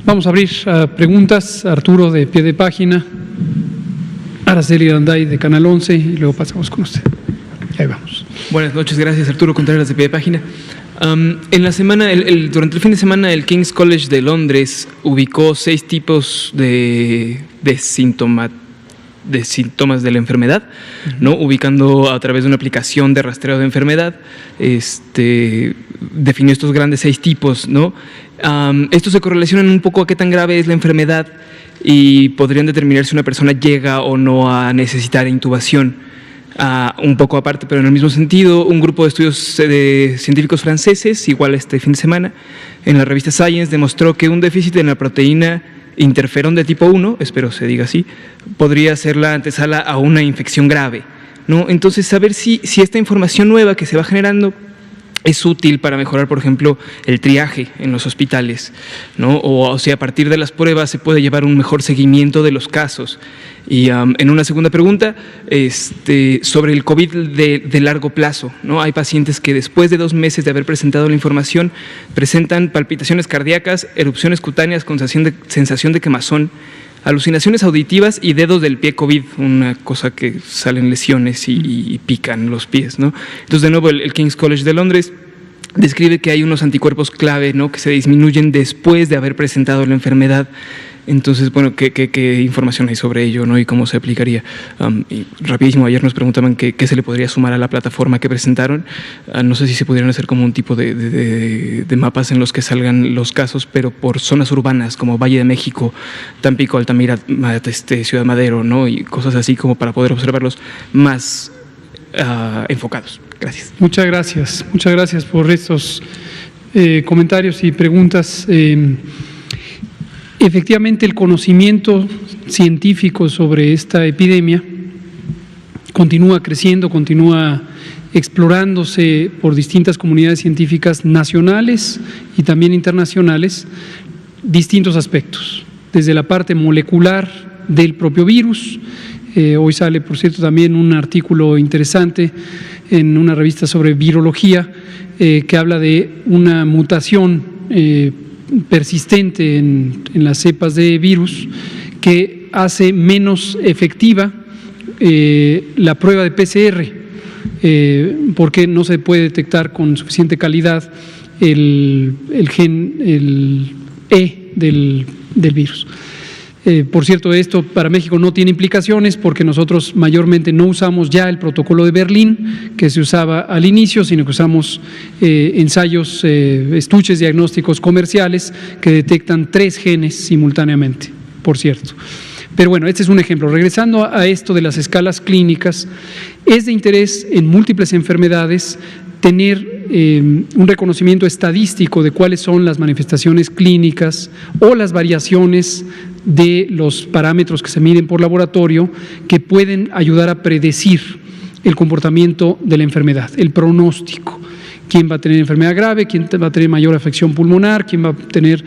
Vamos a abrir preguntas. Arturo de Pie de Página, Araceli Danday de Canal 11 y luego pasamos con usted. Ahí vamos. Buenas noches, gracias Arturo Contreras de Pie de Página. En la semana, durante el fin de semana, el King's College de Londres ubicó 6 tipos de síntomas de la enfermedad, ¿no? Ubicando a través de una aplicación de rastreo de enfermedad, definió estos grandes 6 tipos, ¿no? Estos se correlacionan un poco a qué tan grave es la enfermedad y podrían determinar si una persona llega o no a necesitar intubación. Un poco aparte, pero en el mismo sentido, un grupo de estudios científicos franceses, igual este fin de semana, en la revista Science, demostró que un déficit en la proteína interferón de tipo 1, espero se diga así, podría ser la antesala a una infección grave, ¿no? Entonces, saber si esta información nueva que se va generando es útil para mejorar, por ejemplo, el triaje en los hospitales, ¿no? O sea, a partir de las pruebas se puede llevar un mejor seguimiento de los casos. Y en una segunda pregunta, sobre el COVID de largo plazo, ¿no? Hay pacientes que después de 2 meses de haber presentado la información presentan palpitaciones cardíacas, erupciones cutáneas con sensación de quemazón, alucinaciones auditivas y dedos del pie COVID, una cosa que salen lesiones y pican los pies, ¿no? Entonces, de nuevo, el King's College de Londres describe que hay unos anticuerpos clave, ¿no? Que se disminuyen después de haber presentado la enfermedad. Entonces, bueno, ¿qué información hay sobre ello, ¿no? Y cómo se aplicaría? Y rapidísimo, ayer nos preguntaban qué se le podría sumar a la plataforma que presentaron. No sé si se pudieran hacer como un tipo de mapas en los que salgan los casos, pero por zonas urbanas como Valle de México, Tampico, Altamira, Ciudad Madero, ¿no? Y cosas así como para poder observarlos más enfocados. Gracias. Muchas gracias por estos comentarios y preguntas. Efectivamente, el conocimiento científico sobre esta epidemia continúa creciendo, continúa explorándose por distintas comunidades científicas nacionales y también internacionales, distintos aspectos, desde la parte molecular del propio virus. Hoy sale, por cierto, también un artículo interesante en una revista sobre virología que habla de una mutación persistente en las cepas de virus que hace menos efectiva la prueba de PCR, porque no se puede detectar con suficiente calidad el gen E del virus. Por cierto, esto para México no tiene implicaciones porque nosotros mayormente no usamos ya el protocolo de Berlín que se usaba al inicio, sino que usamos ensayos, estuches diagnósticos comerciales que detectan 3 genes simultáneamente, por cierto. Pero bueno, este es un ejemplo. Regresando a esto de las escalas clínicas, es de interés en múltiples enfermedades tener un reconocimiento estadístico de cuáles son las manifestaciones clínicas o las variaciones de los parámetros que se miden por laboratorio que pueden ayudar a predecir el comportamiento de la enfermedad, el pronóstico. ¿Quién va a tener enfermedad grave? ¿Quién va a tener mayor afección pulmonar? ¿Quién va a tener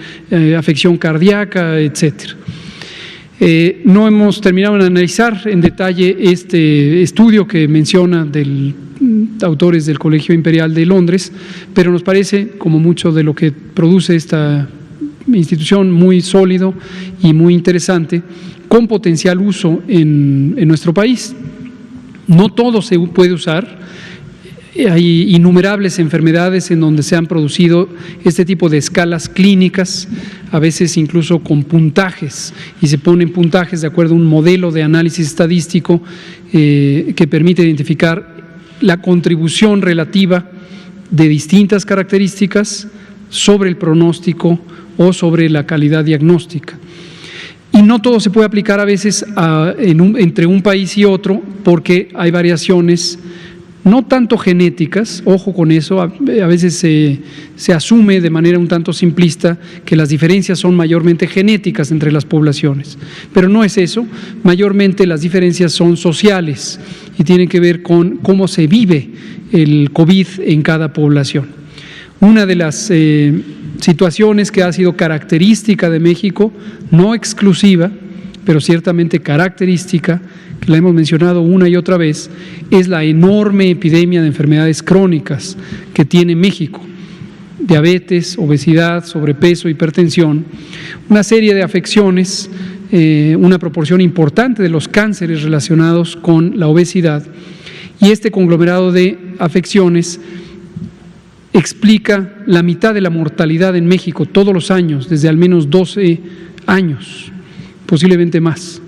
afección cardíaca? Etcétera. No hemos terminado de analizar en detalle este estudio que menciona autores del Colegio Imperial de Londres, pero nos parece, como mucho de lo que produce esta institución, muy sólido y muy interesante, con potencial uso en nuestro país. No todo se puede usar. Hay innumerables enfermedades en donde se han producido este tipo de escalas clínicas, a veces incluso con puntajes, y se ponen puntajes de acuerdo a un modelo de análisis estadístico que permite identificar la contribución relativa de distintas características sobre el pronóstico o sobre la calidad diagnóstica. Y no todo se puede aplicar a veces entre un país y otro porque hay variaciones no tanto genéticas, ojo con eso, a veces se asume de manera un tanto simplista que las diferencias son mayormente genéticas entre las poblaciones, pero no es eso. Mayormente las diferencias son sociales y tienen que ver con cómo se vive el COVID en cada población. Una de las situaciones que ha sido característica de México, no exclusiva, pero ciertamente característica, que la hemos mencionado una y otra vez, es la enorme epidemia de enfermedades crónicas que tiene México. diabetes, obesidad, sobrepeso, hipertensión, una serie de afecciones, una proporción importante de los cánceres relacionados con la obesidad, y este conglomerado de afecciones explica la mitad de la mortalidad en México todos los años, desde al menos 12 años, posiblemente más.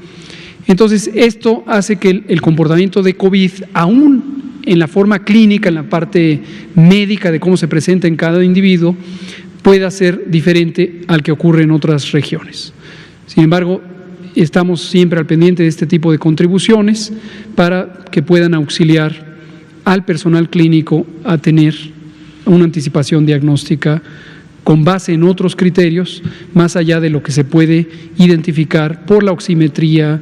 Entonces, esto hace que el comportamiento de COVID, aún en la forma clínica, en la parte médica de cómo se presenta en cada individuo, pueda ser diferente al que ocurre en otras regiones. Sin embargo, estamos siempre al pendiente de este tipo de contribuciones para que puedan auxiliar al personal clínico a tener una anticipación diagnóstica con base en otros criterios, más allá de lo que se puede identificar por la oximetría,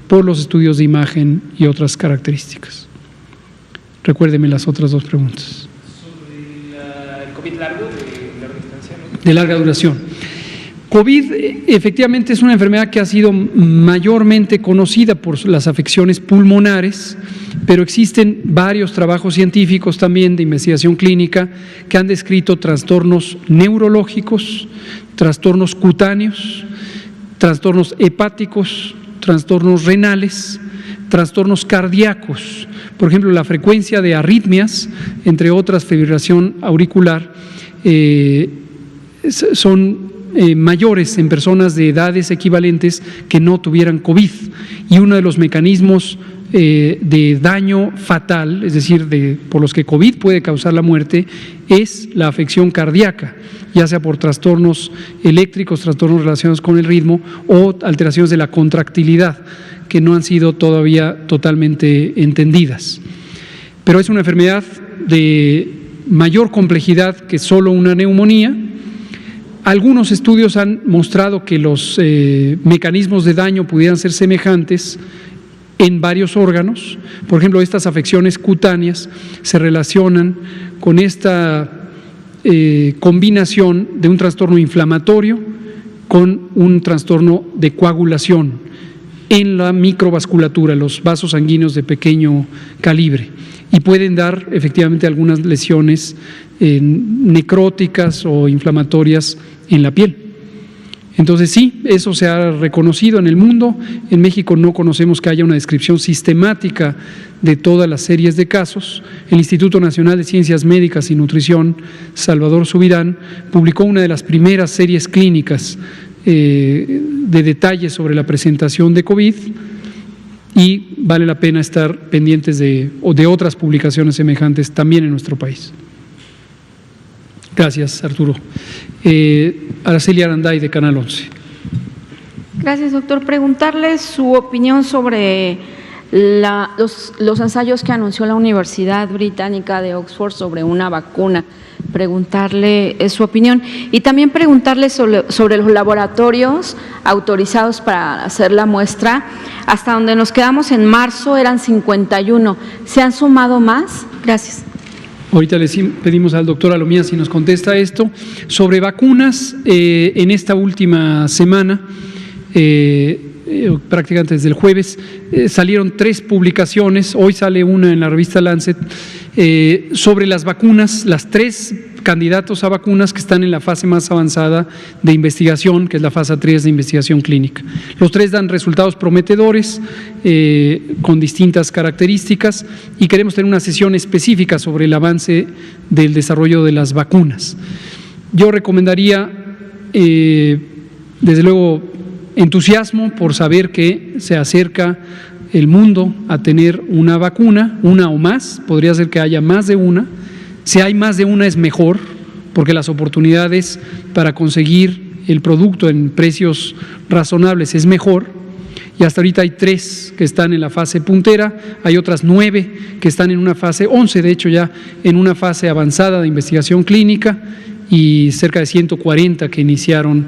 por los estudios de imagen y otras características. Recuérdeme las otras dos preguntas. Sobre el COVID largo, de larga distancia, ¿no? De larga duración. COVID efectivamente es una enfermedad que ha sido mayormente conocida por las afecciones pulmonares, pero existen varios trabajos científicos también de investigación clínica que han descrito trastornos neurológicos, trastornos cutáneos, trastornos hepáticos, trastornos renales, trastornos cardíacos. Por ejemplo, la frecuencia de arritmias, entre otras fibrilación auricular, son mayores en personas de edades equivalentes que no tuvieran COVID. Y uno de los mecanismos de daño fatal, es decir, por los que COVID puede causar la muerte, es la afección cardíaca, ya sea por trastornos eléctricos, trastornos relacionados con el ritmo o alteraciones de la contractilidad, que no han sido todavía totalmente entendidas. Pero es una enfermedad de mayor complejidad que solo una neumonía. Algunos estudios han mostrado que los mecanismos de daño pudieran ser semejantes en varios órganos. Por ejemplo, estas afecciones cutáneas se relacionan con esta combinación de un trastorno inflamatorio con un trastorno de coagulación en la microvasculatura, los vasos sanguíneos de pequeño calibre, y pueden dar efectivamente algunas lesiones necróticas o inflamatorias en la piel. Entonces sí, eso se ha reconocido en el mundo. En México no conocemos que haya una descripción sistemática de todas las series de casos. El Instituto Nacional de Ciencias Médicas y Nutrición, Salvador Subirán, publicó una de las primeras series clínicas de detalles sobre la presentación de COVID, y vale la pena estar pendientes de otras publicaciones semejantes también en nuestro país. Gracias, Arturo. Araceli Aranday, de Canal 11. Gracias, doctor. Preguntarle su opinión sobre los ensayos que anunció la Universidad Británica de Oxford sobre una vacuna. Preguntarle su opinión y también preguntarle sobre los laboratorios autorizados para hacer la muestra. Hasta donde nos quedamos en marzo eran 51. ¿Se han sumado más? Gracias. Ahorita le pedimos al doctor Alomía si nos contesta esto. Sobre vacunas, en esta última semana, prácticamente desde el jueves, salieron 3 publicaciones, hoy sale una en la revista Lancet, sobre las vacunas, las 3 candidatos a vacunas que están en la fase más avanzada de investigación, que es la fase 3 de investigación clínica. Los 3 dan resultados prometedores, con distintas características, y queremos tener una sesión específica sobre el avance del desarrollo de las vacunas. Yo recomendaría, desde luego, entusiasmo por saber que se acerca el mundo a tener una vacuna, una o más, podría ser que haya más de una. Si hay más de una es mejor, porque las oportunidades para conseguir el producto en precios razonables es mejor, y hasta ahorita hay 3 que están en la fase puntera, hay otras 9 que están en una fase, 11 de hecho ya en una fase avanzada de investigación clínica, y cerca de 140 que iniciaron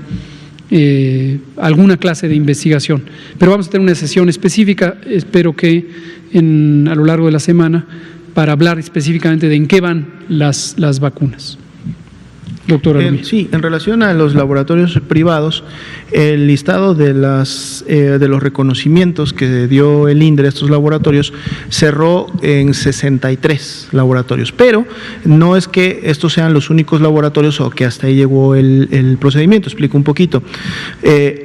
alguna clase de investigación. Pero vamos a tener una sesión específica, espero que a lo largo de la semana, para hablar específicamente de en qué van las vacunas. doctor Arumi. Sí, en relación a los laboratorios privados, el listado de los reconocimientos que dio el INDRE a estos laboratorios cerró en 63 laboratorios, pero no es que estos sean los únicos laboratorios o que hasta ahí llegó el procedimiento. Explico un poquito.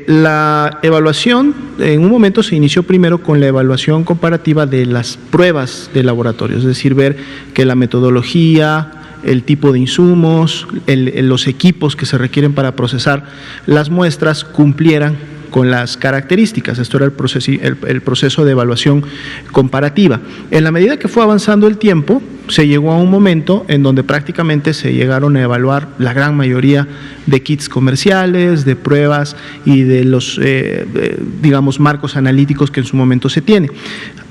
La evaluación, en un momento se inició primero con la evaluación comparativa de las pruebas de laboratorio, es decir, ver que la metodología, el tipo de insumos, los equipos que se requieren para procesar las muestras cumplieran con las características. Esto era el proceso de evaluación comparativa. En la medida que fue avanzando el tiempo, se llegó a un momento en donde prácticamente se llegaron a evaluar la gran mayoría de kits comerciales, de pruebas y de los, digamos, marcos analíticos que en su momento se tiene.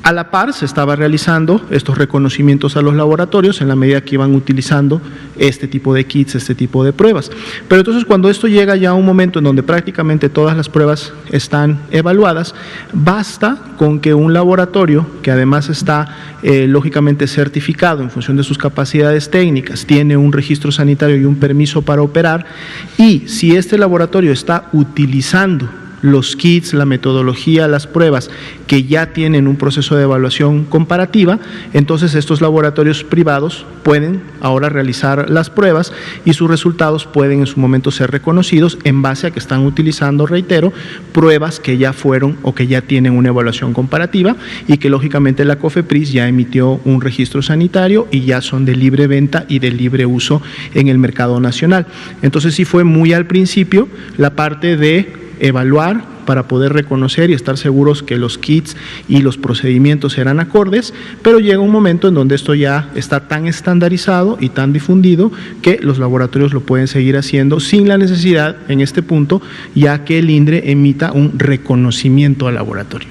A la par se estaba realizando estos reconocimientos a los laboratorios en la medida que iban utilizando este tipo de kits, este tipo de pruebas. Pero entonces cuando esto llega ya a un momento en donde prácticamente todas las pruebas están evaluadas, basta con que un laboratorio, que además está lógicamente certificado en función de sus capacidades técnicas, tiene un registro sanitario y un permiso para operar, y si este laboratorio está utilizando los kits, la metodología, las pruebas que ya tienen un proceso de evaluación comparativa, entonces estos laboratorios privados pueden ahora realizar las pruebas y sus resultados pueden en su momento ser reconocidos en base a que están utilizando, reitero, pruebas que ya fueron o que ya tienen una evaluación comparativa y que lógicamente la COFEPRIS ya emitió un registro sanitario y ya son de libre venta y de libre uso en el mercado nacional. Entonces sí fue muy al principio la parte de evaluar para poder reconocer y estar seguros que los kits y los procedimientos eran acordes, pero llega un momento en donde esto ya está tan estandarizado y tan difundido que los laboratorios lo pueden seguir haciendo sin la necesidad, en este punto, ya que el INDRE emita un reconocimiento al laboratorio.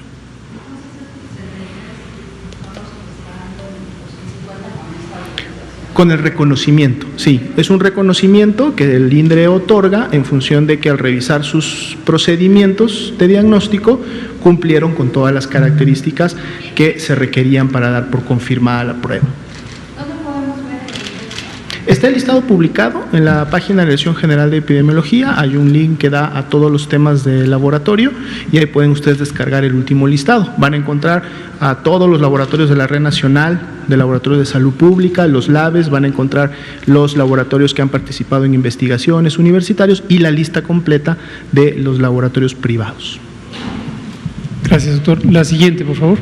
Con el reconocimiento, sí, es un reconocimiento que el INDRE otorga en función de que al revisar sus procedimientos de diagnóstico cumplieron con todas las características que se requerían para dar por confirmada la prueba. Está el listado publicado en la página de la Dirección General de Epidemiología, hay un link que da a todos los temas de laboratorio y ahí pueden ustedes descargar el último listado. Van a encontrar a todos los laboratorios de la Red Nacional de Laboratorios de Salud Pública, los LABES, van a encontrar los laboratorios que han participado en investigaciones universitarios y la lista completa de los laboratorios privados. Gracias, doctor. La siguiente, por favor.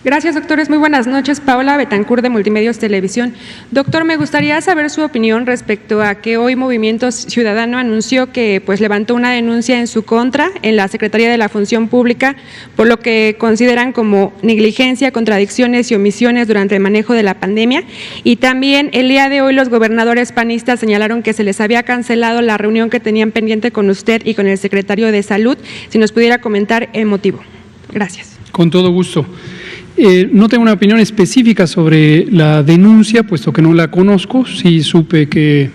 Gracias, doctores. Muy buenas noches. Paola Betancourt, de Multimedios Televisión. Doctor, me gustaría saber su opinión respecto a que hoy Movimiento Ciudadano anunció que levantó una denuncia en su contra en la Secretaría de la Función Pública por lo que consideran como negligencia, contradicciones y omisiones durante el manejo de la pandemia. Y también el día de hoy los gobernadores panistas señalaron que se les había cancelado la reunión que tenían pendiente con usted y con el secretario de Salud. Si nos pudiera comentar el motivo. Gracias. Con todo gusto. No tengo una opinión específica sobre la denuncia, puesto que no la conozco. Sí supe que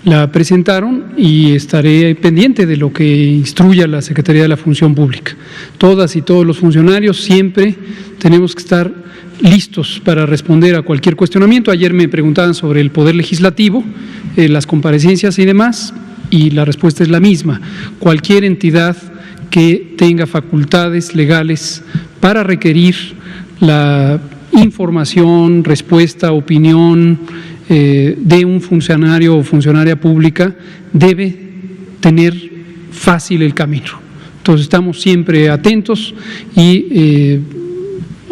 la presentaron y estaré pendiente de lo que instruya la Secretaría de la Función Pública. Todas y todos los funcionarios siempre tenemos que estar listos para responder a cualquier cuestionamiento. Ayer me preguntaban sobre el Poder Legislativo, las comparecencias y demás, y la respuesta es la misma. Cualquier entidad que tenga facultades legales para requerir la información, respuesta, opinión de un funcionario o funcionaria pública debe tener fácil el camino. Entonces estamos siempre atentos y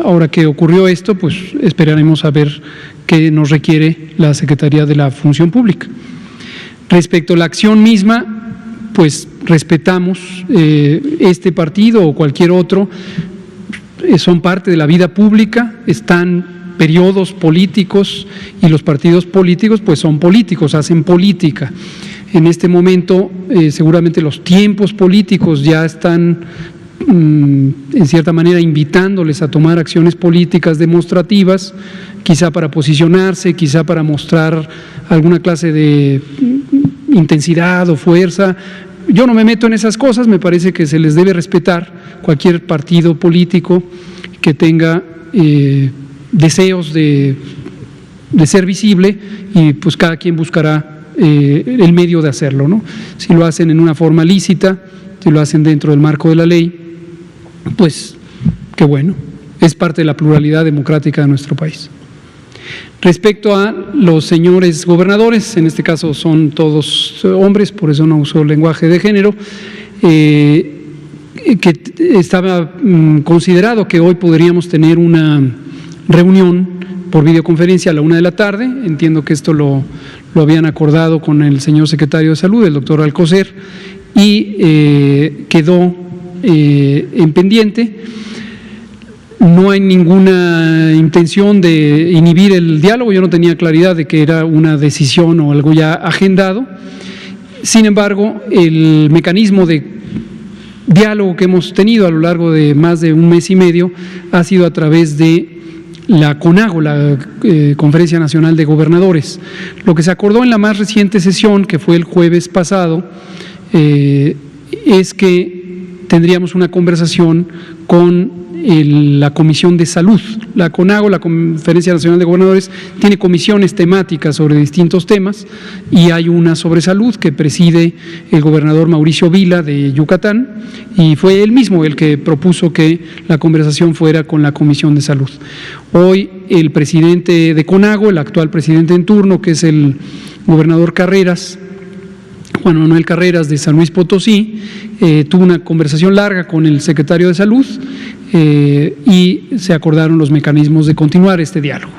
ahora que ocurrió esto, pues esperaremos a ver qué nos requiere la Secretaría de la Función Pública. Respecto a la acción misma, pues respetamos este partido o cualquier otro. Son parte de la vida pública, están periodos políticos y los partidos políticos pues son políticos, hacen política. En este momento seguramente los tiempos políticos ya están en cierta manera invitándoles a tomar acciones políticas demostrativas, quizá para posicionarse, quizá para mostrar alguna clase de intensidad o fuerza. Yo no me meto en esas cosas, me parece que se les debe respetar cualquier partido político que tenga deseos de ser visible y pues cada quien buscará el medio de hacerlo, ¿no? Si lo hacen en una forma lícita, si lo hacen dentro del marco de la ley, pues qué bueno, es parte de la pluralidad democrática de nuestro país. Respecto a los señores gobernadores, en este caso son todos hombres, por eso no uso lenguaje de género, que estaba considerado que hoy podríamos tener una reunión por videoconferencia a la 1 de la tarde, entiendo que esto lo habían acordado con el señor secretario de Salud, el doctor Alcocer, y quedó en pendiente. No hay ninguna intención de inhibir el diálogo, yo no tenía claridad de que era una decisión o algo ya agendado. Sin embargo, el mecanismo de diálogo que hemos tenido a lo largo de más de un mes y medio ha sido a través de la CONAGO, la Conferencia Nacional de Gobernadores. Lo que se acordó en la más reciente sesión, que fue el jueves pasado, es que tendríamos una conversación con la Comisión de Salud. La CONAGO, la Conferencia Nacional de Gobernadores, tiene comisiones temáticas sobre distintos temas y hay una sobre salud que preside el gobernador Mauricio Vila de Yucatán y fue él mismo el que propuso que la conversación fuera con la Comisión de Salud. Hoy el presidente de CONAGO, el actual presidente en turno, que es el gobernador Carreras, Juan Manuel Carreras de San Luis Potosí, tuvo una conversación larga con el secretario de Salud y se acordaron los mecanismos de continuar este diálogo.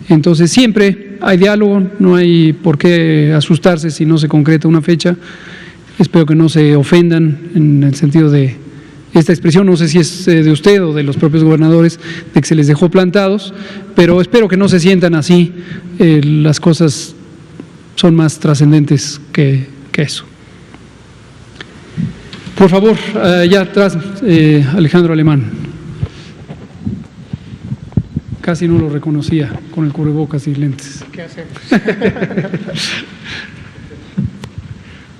Entonces siempre hay diálogo, no hay por qué asustarse si no se concreta una fecha. Espero que no se ofendan en el sentido de esta expresión, no sé si es de usted o de los propios gobernadores, de que se les dejó plantados, pero espero que no se sientan así, las cosas son más trascendentes que eso. Por favor, allá atrás, Alejandro Alemán. Casi no lo reconocía con el cubrebocas y lentes. ¿Qué hacemos?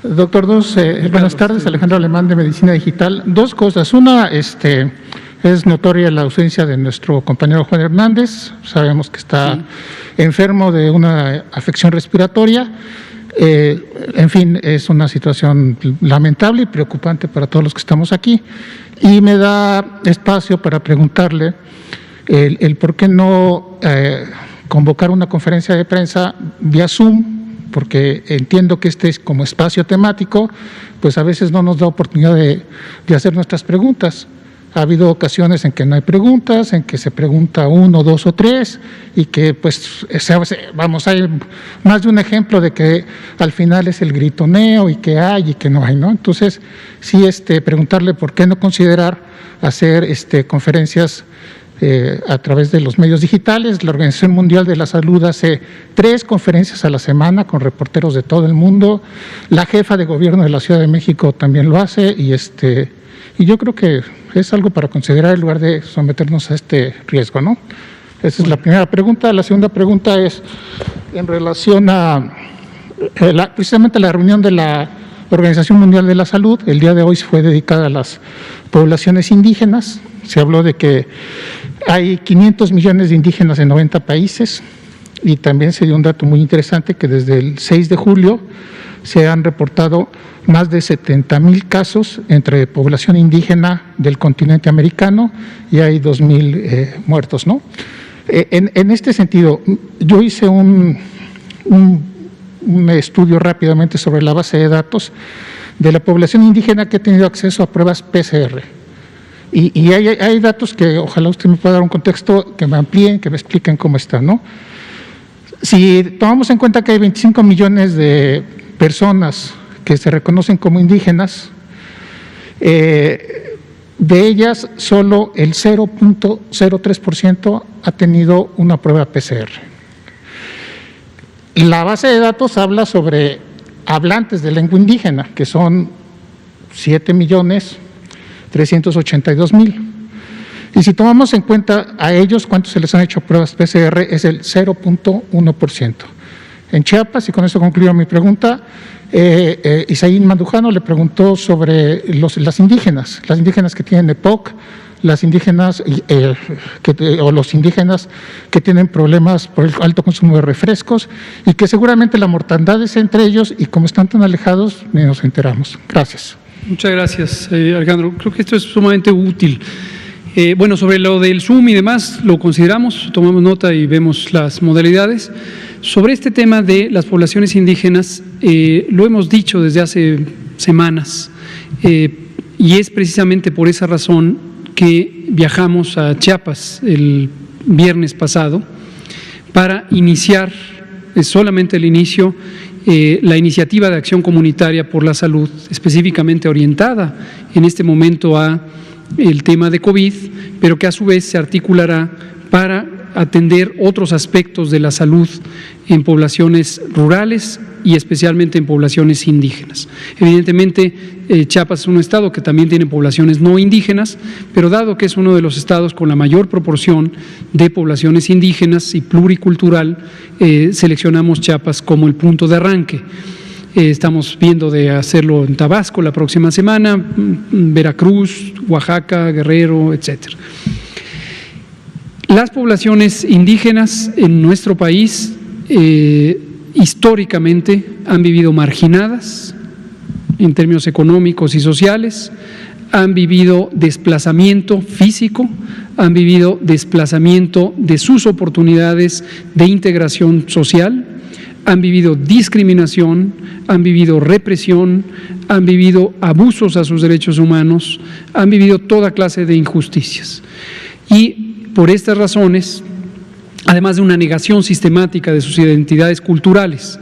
Doctor, buenas tardes, Alejandro Alemán de Medicina Digital. Dos cosas. Una, es notoria la ausencia de nuestro compañero Juan Hernández. Sabemos que está enfermo de una afección respiratoria. En fin, es una situación lamentable y preocupante para todos los que estamos aquí. Y me da espacio para preguntarle el por qué no convocar una conferencia de prensa vía Zoom, porque entiendo que este es como espacio temático, pues a veces no nos da oportunidad de hacer nuestras preguntas. Ha habido ocasiones en que no hay preguntas, en que se pregunta uno, dos o tres, y que pues, vamos, hay más de un ejemplo de que al final es el gritoneo y que hay y que no hay, ¿no? Entonces, sí, preguntarle por qué no considerar hacer conferencias a través de los medios digitales. La Organización Mundial de la Salud hace 3 conferencias a la semana con reporteros de todo el mundo. La jefa de gobierno de la Ciudad de México también lo hace y yo creo que es algo para considerar en lugar de someternos a este riesgo, ¿no? Esa es la primera pregunta. La segunda pregunta es en relación a precisamente la reunión de la Organización Mundial de la Salud. El día de hoy fue dedicada a las poblaciones indígenas. Se habló de que hay 500 millones de indígenas en 90 países y también se dio un dato muy interesante que desde el 6 de julio se han reportado más de 70,000 casos entre población indígena del continente americano y hay 2,000 muertos, ¿no? En este sentido, yo hice un estudio rápidamente sobre la base de datos de la población indígena que ha tenido acceso a pruebas PCR. Y hay datos que ojalá usted me pueda dar un contexto, que me amplíen, que me expliquen cómo está, ¿no? Si tomamos en cuenta que hay 25 millones de personas que se reconocen como indígenas, de ellas solo el 0.03% ha tenido una prueba PCR. La base de datos habla sobre hablantes de lengua indígena, que son 7,382,000. Y si tomamos en cuenta a ellos cuántos se les han hecho pruebas PCR, es el 0.1%. En Chiapas, y con esto concluyo mi pregunta, Isaín Mandujano le preguntó sobre las indígenas que tienen EPOC, las indígenas o los indígenas que tienen problemas por el alto consumo de refrescos y que seguramente la mortandad es entre ellos y como están tan alejados ni nos enteramos. Gracias. Muchas gracias, Alejandro. Creo que esto es sumamente útil. Bueno, sobre lo del Zoom y demás, lo consideramos, tomamos nota y vemos las modalidades. Sobre este tema de las poblaciones indígenas, lo hemos dicho desde hace semanas, y es precisamente por esa razón que viajamos a Chiapas el viernes pasado para iniciar, solamente el inicio, la iniciativa de acción comunitaria por la salud, específicamente orientada en este momento a el tema de COVID, pero que a su vez se articulará para atender otros aspectos de la salud en poblaciones rurales y especialmente en poblaciones indígenas. Evidentemente, Chiapas es un estado que también tiene poblaciones no indígenas, pero dado que es uno de los estados con la mayor proporción de poblaciones indígenas y pluricultural, seleccionamos Chiapas como el punto de arranque. Estamos viendo de hacerlo en Tabasco la próxima semana, Veracruz, Oaxaca, Guerrero, etcétera. Las poblaciones indígenas en nuestro país históricamente han vivido marginadas en términos económicos y sociales, han vivido desplazamiento físico, han vivido desplazamiento de sus oportunidades de integración social, han vivido discriminación, han vivido represión, han vivido abusos a sus derechos humanos, han vivido toda clase de injusticias. Y por estas razones, además de una negación sistemática de sus identidades culturales,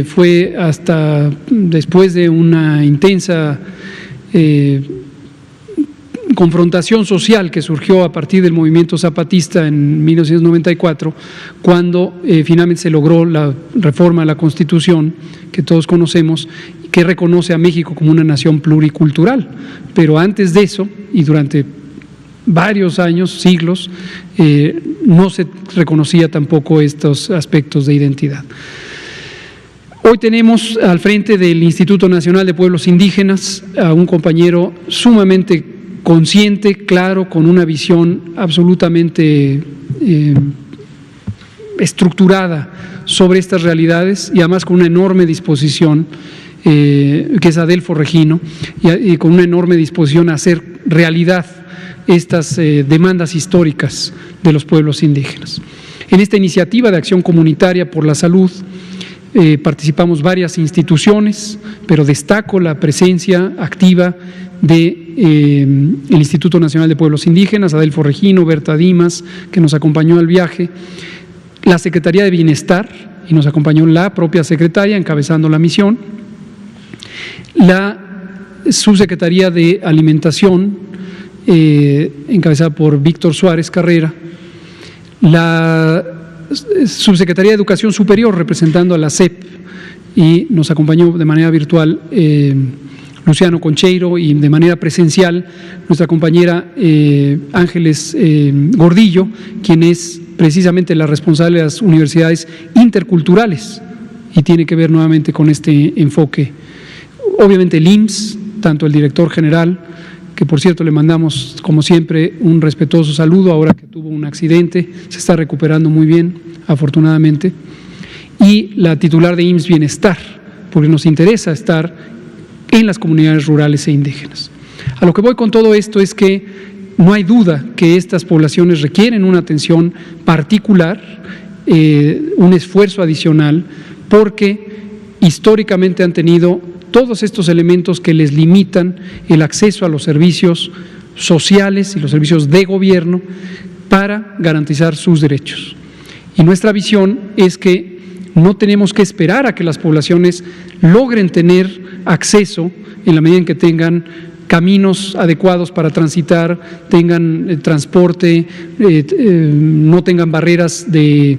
fue hasta después de una intensa confrontación social que surgió a partir del movimiento zapatista en 1994, cuando finalmente se logró la reforma a la Constitución que todos conocemos, que reconoce a México como una nación pluricultural. Pero antes de eso, y durante varios años, siglos, no se reconocía tampoco estos aspectos de identidad. Hoy tenemos al frente del Instituto Nacional de Pueblos Indígenas a un compañero sumamente consciente, claro, con una visión absolutamente estructurada sobre estas realidades y además con una enorme disposición, que es Adelfo Regino, y con una enorme disposición a hacer realidad estas demandas históricas de los pueblos indígenas. En esta iniciativa de acción comunitaria por la salud participamos varias instituciones, pero destaco la presencia activa del Instituto Nacional de Pueblos Indígenas, Adelfo Regino, Berta Dimas, que nos acompañó al viaje, la Secretaría de Bienestar, y nos acompañó la propia secretaria encabezando la misión, la Subsecretaría de Alimentación, encabezada por Víctor Suárez Carrera, la Subsecretaría de Educación Superior representando a la SEP, y nos acompañó de manera virtual Luciano Concheiro, y de manera presencial nuestra compañera Ángeles Gordillo, quien es precisamente la responsable de las universidades interculturales y tiene que ver nuevamente con este enfoque. Obviamente el IMSS, tanto el director general, que por cierto le mandamos como siempre un respetuoso saludo ahora que tuvo un accidente, se está recuperando muy bien, afortunadamente, y la titular de IMSS Bienestar, porque nos interesa estar en las comunidades rurales e indígenas. A lo que voy con todo esto es que no hay duda que estas poblaciones requieren una atención particular, un esfuerzo adicional, porque históricamente han tenido todos estos elementos que les limitan el acceso a los servicios sociales y los servicios de gobierno para garantizar sus derechos. Y nuestra visión es que no tenemos que esperar a que las poblaciones logren tener acceso en la medida en que tengan caminos adecuados para transitar, tengan transporte, no tengan barreras de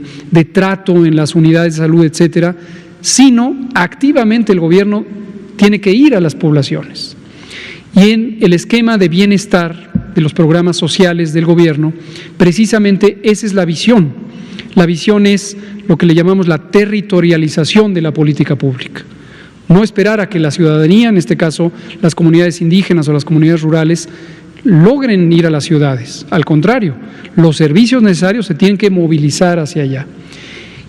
trato en las unidades de salud, etcétera, sino activamente el gobierno tiene que ir a las poblaciones. Y en el esquema de bienestar de los programas sociales del gobierno, precisamente esa es la visión. La visión es lo que le llamamos la territorialización de la política pública. No esperar a que la ciudadanía, en este caso las comunidades indígenas o las comunidades rurales, logren ir a las ciudades. Al contrario, los servicios necesarios se tienen que movilizar hacia allá.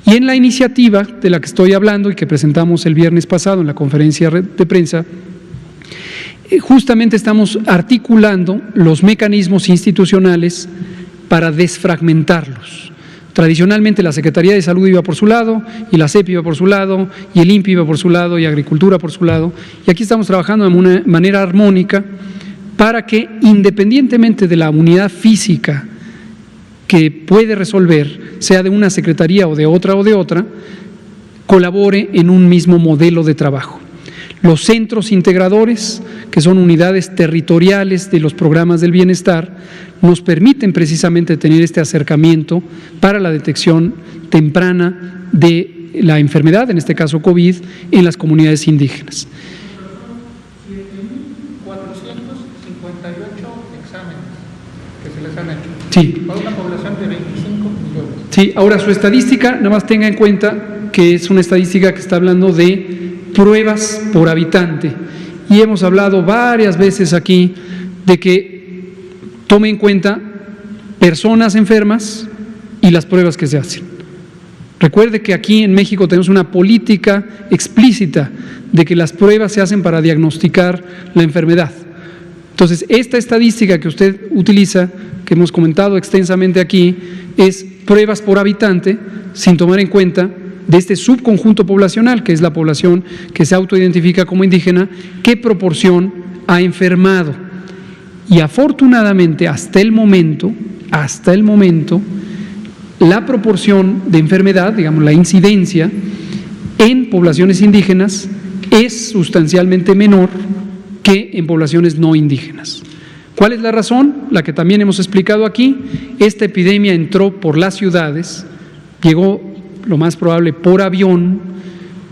Y en la iniciativa de la que estoy hablando y que presentamos el viernes pasado en la conferencia de prensa, justamente estamos articulando los mecanismos institucionales para desfragmentarlos. Tradicionalmente la Secretaría de Salud iba por su lado, y la CEP iba por su lado, y el INPI iba por su lado, y Agricultura por su lado, y aquí estamos trabajando de una manera armónica para que, independientemente de la unidad física que puede resolver, sea de una secretaría o de otra, colabore en un mismo modelo de trabajo. Los centros integradores, que son unidades territoriales de los programas del bienestar, nos permiten precisamente tener este acercamiento para la detección temprana de la enfermedad, en este caso COVID, en las comunidades indígenas. 7.458 exámenes que se les han hecho. Sí. Para una población de 25 millones. Sí, ahora su estadística, nada más tenga en cuenta que es una estadística que está hablando de pruebas por habitante, y hemos hablado varias veces aquí de que tome en cuenta personas enfermas y las pruebas que se hacen. Recuerde que aquí en México tenemos una política explícita de que las pruebas se hacen para diagnosticar la enfermedad. Entonces, esta estadística que usted utiliza, que hemos comentado extensamente aquí, es pruebas por habitante, sin tomar en cuenta de este subconjunto poblacional, que es la población que se autoidentifica como indígena, qué proporción ha enfermado. Y afortunadamente, hasta el momento, la proporción de enfermedad, digamos, la incidencia en poblaciones indígenas es sustancialmente menor que en poblaciones no indígenas. ¿Cuál es la razón? La que también hemos explicado aquí. Esta epidemia entró por las ciudades, llegó lo más probable por avión.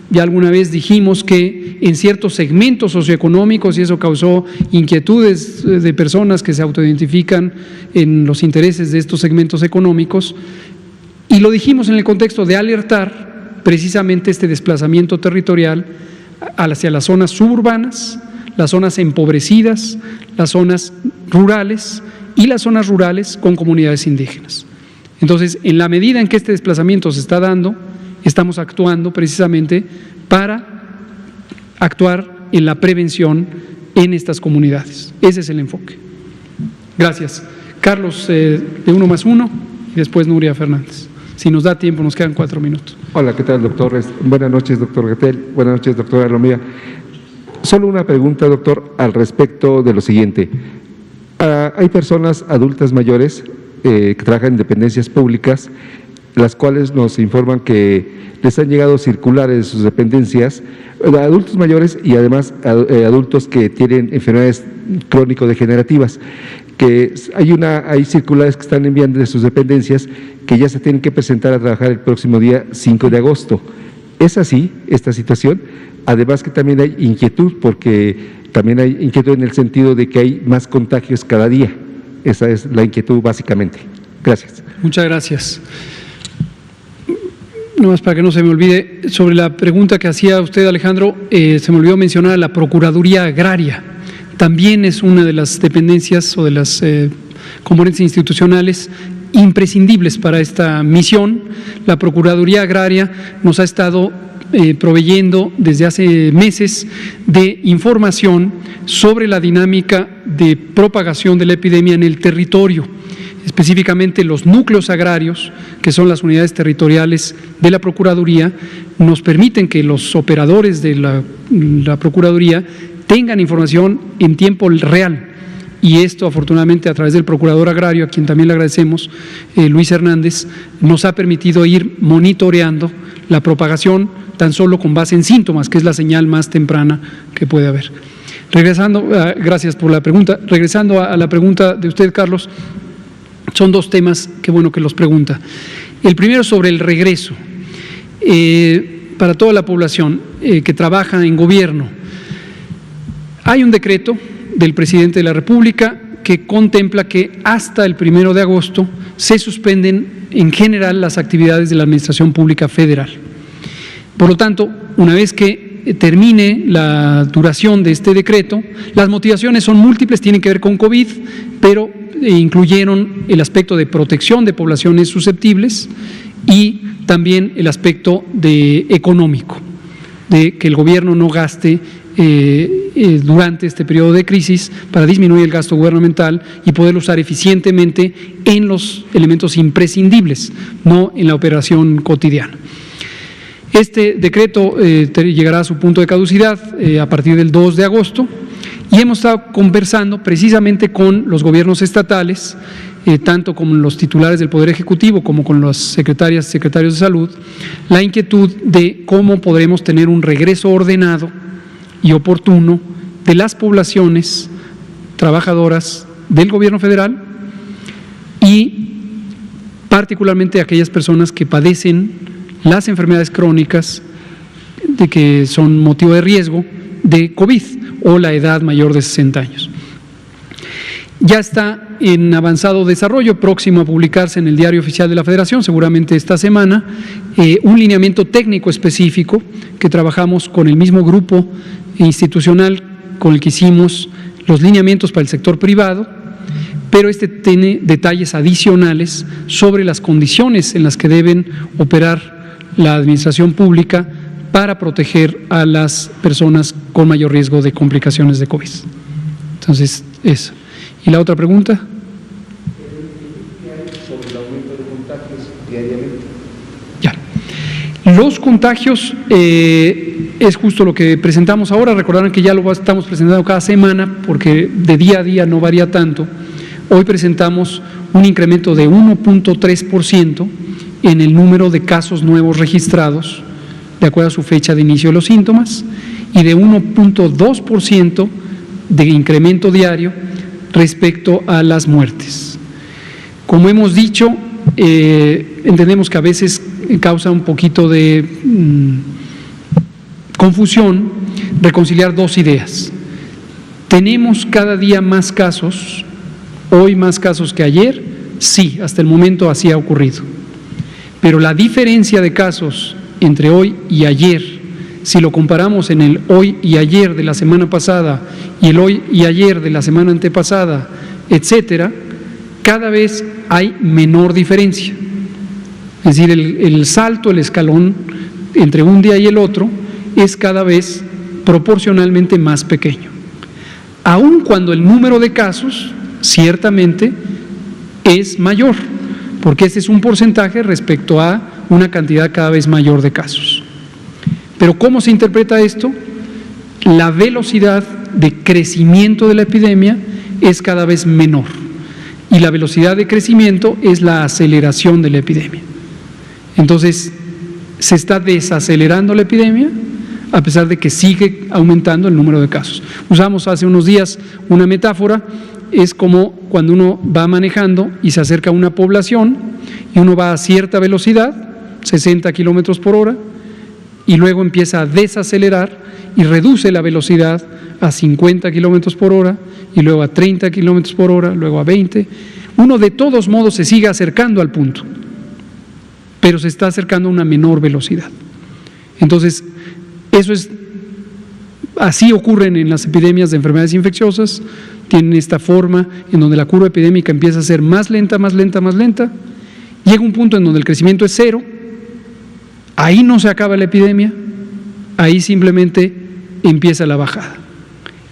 Ya alguna vez dijimos que en ciertos segmentos socioeconómicos, y eso causó inquietudes de personas que se autoidentifican en los intereses de estos segmentos económicos, y lo dijimos en el contexto de alertar precisamente este desplazamiento territorial hacia las zonas suburbanas, las zonas empobrecidas, las zonas rurales y las zonas rurales con comunidades indígenas. Entonces, en la medida en que este desplazamiento se está dando, estamos actuando precisamente para actuar en la prevención en estas comunidades. Ese es el enfoque. Gracias. Carlos, de 1+1, y después Nuria Fernández. Si nos da tiempo, nos quedan 4 minutos. Hola, ¿qué tal, doctor? Buenas noches, doctor Gatell. Buenas noches, doctora Lomía. Solo una pregunta, doctor, al respecto de lo siguiente. Hay personas adultas mayores que trabajan en dependencias públicas, las cuales nos informan que les han llegado circulares de sus dependencias, adultos mayores y además adultos que tienen enfermedades crónico-degenerativas, que hay circulares que están enviando de sus dependencias que ya se tienen que presentar a trabajar el próximo día 5 de agosto. ¿Es así esta situación? Además que también hay inquietud, porque también hay inquietud en el sentido de que hay más contagios cada día. Esa es la inquietud básicamente. Gracias. Muchas gracias. No más para que no se me olvide, sobre la pregunta que hacía usted, Alejandro, se me olvidó mencionar a la Procuraduría Agraria. También es una de las dependencias o de las componentes institucionales imprescindibles para esta misión. La Procuraduría Agraria nos ha estado proveyendo desde hace meses de información sobre la dinámica de propagación de la epidemia en el territorio, específicamente los núcleos agrarios, que son las unidades territoriales de la Procuraduría, nos permiten que los operadores de la Procuraduría tengan información en tiempo real. Y esto, afortunadamente, a través del Procurador Agrario, a quien también le agradecemos, Luis Hernández, nos ha permitido ir monitoreando la propagación tan solo con base en síntomas, que es la señal más temprana que puede haber. Gracias por la pregunta. Regresando a la pregunta de usted, Carlos, son 2 temas, qué bueno que los pregunta. El primero sobre el regreso. Para toda la población que trabaja en gobierno, hay un decreto del presidente de la República que contempla que hasta el 1 de agosto se suspenden en general las actividades de la Administración Pública Federal. Por lo tanto, una vez que termine la duración de este decreto. Las motivaciones son múltiples, tienen que ver con COVID, pero incluyeron el aspecto de protección de poblaciones susceptibles y también el aspecto económico, de que el gobierno no gaste durante este periodo de crisis para disminuir el gasto gubernamental y poderlo usar eficientemente en los elementos imprescindibles, no en la operación cotidiana. Este decreto llegará a su punto de caducidad a partir del 2 de agosto y hemos estado conversando precisamente con los gobiernos estatales, tanto con los titulares del Poder Ejecutivo como con las secretarias y secretarios de salud, la inquietud de cómo podremos tener un regreso ordenado y oportuno de las poblaciones trabajadoras del gobierno federal y particularmente aquellas personas que padecen las enfermedades crónicas de que son motivo de riesgo de COVID o la edad mayor de 60 años. Ya está en avanzado desarrollo, próximo a publicarse en el Diario Oficial de la Federación, seguramente esta semana, un lineamiento técnico específico que trabajamos con el mismo grupo institucional con el que hicimos los lineamientos para el sector privado, pero este tiene detalles adicionales sobre las condiciones en las que deben operar la administración pública para proteger a las personas con mayor riesgo de complicaciones de COVID. Entonces, eso. ¿Y la otra pregunta? Sobre el aumento de contagios diariamente. Ya. Los contagios es justo lo que presentamos ahora. Recordarán que ya lo estamos presentando cada semana porque de día a día no varía tanto. Hoy presentamos un incremento de 1.3% en el número de casos nuevos registrados, de acuerdo a su fecha de inicio de los síntomas, y de 1.2% de incremento diario respecto a las muertes. Como hemos dicho, entendemos que a veces causa un poquito de confusión reconciliar dos ideas. ¿Tenemos cada día más casos, hoy más casos que ayer? Sí, hasta el momento así ha ocurrido. Pero la diferencia de casos entre hoy y ayer, si lo comparamos en el hoy y ayer de la semana pasada y el hoy y ayer de la semana antepasada, etcétera, cada vez hay menor diferencia. Es decir, el salto, el escalón entre un día y el otro es cada vez proporcionalmente más pequeño. Aun cuando el número de casos ciertamente es mayor, porque este es un porcentaje respecto a una cantidad cada vez mayor de casos. Pero ¿cómo se interpreta esto? La velocidad de crecimiento de la epidemia es cada vez menor y la velocidad de crecimiento es la aceleración de la epidemia. Entonces, se está desacelerando la epidemia a pesar de que sigue aumentando el número de casos. Usamos hace unos días una metáfora, es como cuando uno va manejando y se acerca a una población y uno va a cierta velocidad, 60 kilómetros por hora, y luego empieza a desacelerar y reduce la velocidad a 50 kilómetros por hora y luego a 30 kilómetros por hora, luego a 20. Uno de todos modos se sigue acercando al punto, pero se está acercando a una menor velocidad. Entonces, así ocurren en las epidemias de enfermedades infecciosas, tienen esta forma en donde la curva epidémica empieza a ser más lenta, más lenta, más lenta, llega un punto en donde el crecimiento es cero, ahí no se acaba la epidemia, ahí simplemente empieza la bajada.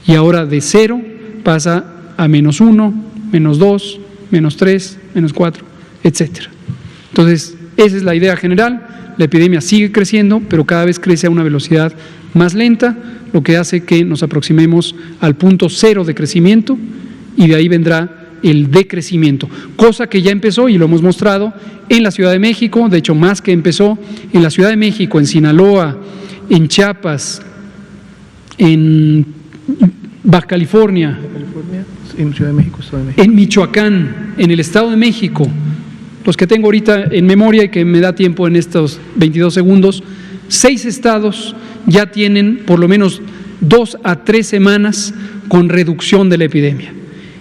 Y ahora de 0 pasa a -1, -2, -3, -4, etcétera. Entonces, esa es la idea general. La epidemia sigue creciendo, pero cada vez crece a una velocidad más lenta, lo que hace que nos aproximemos al punto cero de crecimiento y de ahí vendrá el decrecimiento, cosa que ya empezó y lo hemos mostrado en la Ciudad de México, de hecho más que empezó en la Ciudad de México, en Sinaloa, en Chiapas, en Baja California, en Ciudad de México, Estado de México, en Michoacán, en el Estado de México, los que tengo ahorita en memoria y que me da tiempo en estos 22 segundos, 6 estados ya tienen por lo menos 2 a 3 semanas con reducción de la epidemia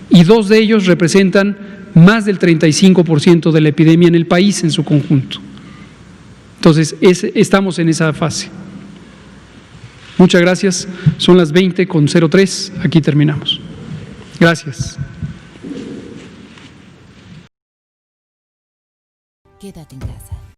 y 2 de ellos representan más del 35% de la epidemia en el país en su conjunto. Entonces, estamos en esa fase. Muchas gracias. Son las 20:03. Aquí terminamos. Gracias. Quédate en casa.